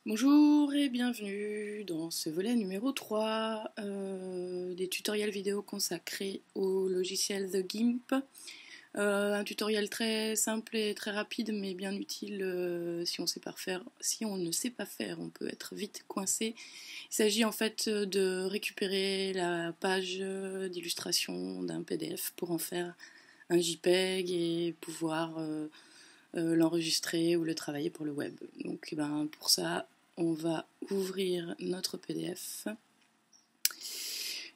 Bonjour et bienvenue dans ce volet numéro 3 des tutoriels vidéo consacrés au logiciel The GIMP. Un tutoriel très simple et très rapide mais bien utile si on ne sait pas faire, on peut être vite coincé. Il s'agit en fait de récupérer la page d'illustration d'un PDF pour en faire un JPEG et pouvoir l'enregistrer ou le travailler pour le web. Donc pour ça, on va ouvrir notre PDF.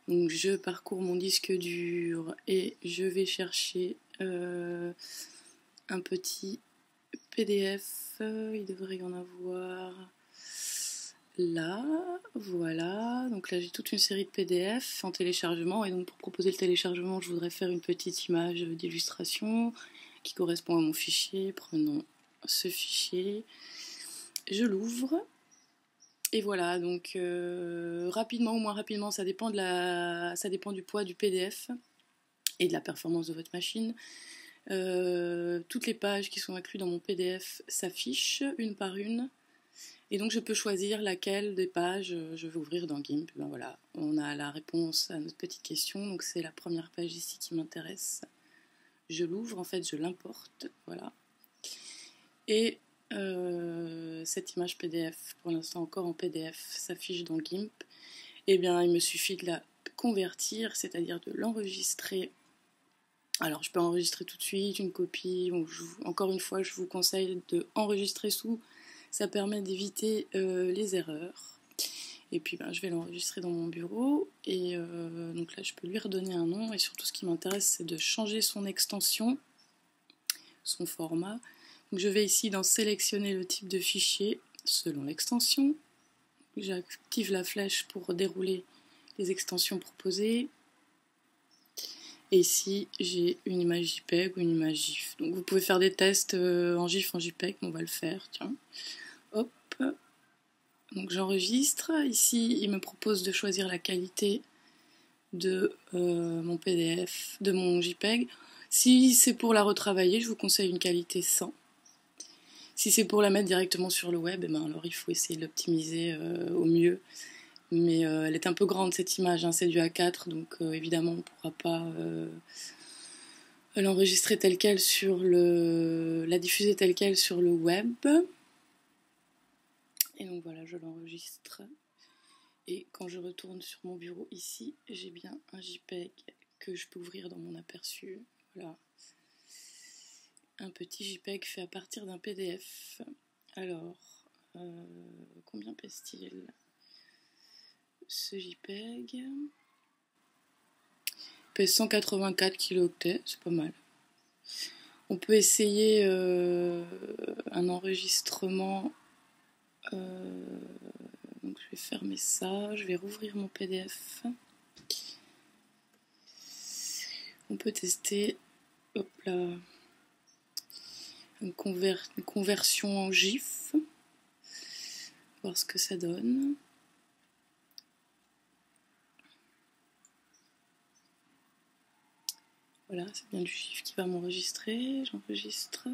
Donc je parcours mon disque dur et je vais chercher un petit PDF. Il devrait y en avoir là. Voilà. Donc là j'ai toute une série de PDF en téléchargement. Et donc pour proposer le téléchargement, je voudrais faire une petite image d'illustration qui correspond à mon fichier. Prenons ce fichier. Je l'ouvre. Et voilà, donc rapidement ou moins rapidement, ça dépend du poids du PDF et de la performance de votre machine. Toutes les pages qui sont incluses dans mon PDF s'affichent une par une. Et donc je peux choisir laquelle des pages je veux ouvrir dans GIMP. Ben voilà, on a la réponse à notre petite question. Donc c'est la première page ici qui m'intéresse. Je l'ouvre, en fait je l'importe, voilà. Et cette image PDF, pour l'instant encore en PDF, s'affiche dans GIMP. Et bien il me suffit de la convertir, c'est-à-dire de l'enregistrer. Alors je peux enregistrer tout de suite une copie, encore une fois je vous conseille de enregistrer sous, ça permet d'éviter les erreurs. Et puis je vais l'enregistrer dans mon bureau, et donc là je peux lui redonner un nom, et surtout ce qui m'intéresse c'est de changer son extension, son format. Donc je vais ici dans sélectionner le type de fichier selon l'extension. J'active la flèche pour dérouler les extensions proposées. Et ici j'ai une image JPEG ou une image GIF. Donc vous pouvez faire des tests en GIF, en JPEG, on va le faire. Tiens. Hop. Donc j'enregistre. Ici il me propose de choisir la qualité de mon PDF, de mon JPEG. Si c'est pour la retravailler, je vous conseille une qualité 100. Si c'est pour la mettre directement sur le web, alors il faut essayer de l'optimiser au mieux. Mais elle est un peu grande cette image, hein, c'est du A4, donc évidemment on ne pourra pas l'enregistrer telle quelle la diffuser telle quelle sur le web. Et donc voilà, je l'enregistre. Et quand je retourne sur mon bureau ici, j'ai bien un JPEG que je peux ouvrir dans mon aperçu. Voilà. Un petit JPEG fait à partir d'un PDF. Alors, combien pèse-t-il ce JPEG? Il pèse 184 kilooctets, c'est pas mal. On peut essayer un enregistrement. Donc je vais fermer ça, je vais rouvrir mon PDF. On peut tester, hop là, une conversion en GIF, voir ce que ça donne. Voilà, c'est bien du GIF qui va m'enregistrer. J'enregistre.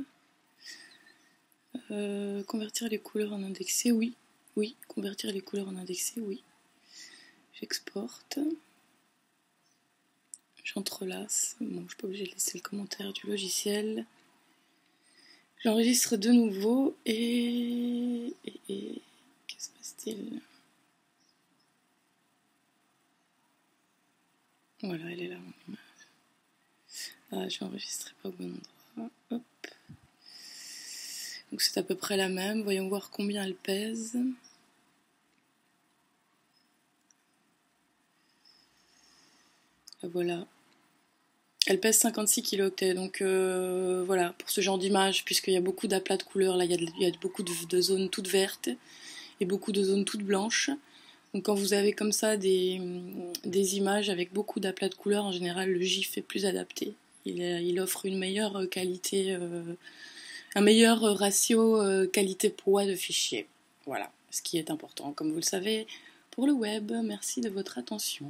Convertir les couleurs en indexé, oui. Oui, convertir les couleurs en indexé, oui. J'exporte. J'entrelace. Bon, je ne suis pas obligée de laisser le commentaire du logiciel. J'enregistre de nouveau et qu'est-ce que passe-t-il? Voilà, elle est là mon image. Ah, j'ai enregistré pas au bon endroit. Hop. Donc c'est à peu près la même. Voyons voir combien elle pèse. Ah, voilà. Elle pèse 56 kilooctets, donc voilà, pour ce genre d'image, puisqu'il y a beaucoup d'aplats de couleurs, là il y a beaucoup de zones toutes vertes et beaucoup de zones toutes blanches. Donc quand vous avez comme ça des images avec beaucoup d'aplats de couleurs, en général le GIF est plus adapté. Il offre une meilleure qualité, un meilleur ratio qualité-poids de fichier. Voilà, ce qui est important, comme vous le savez, pour le web. Merci de votre attention.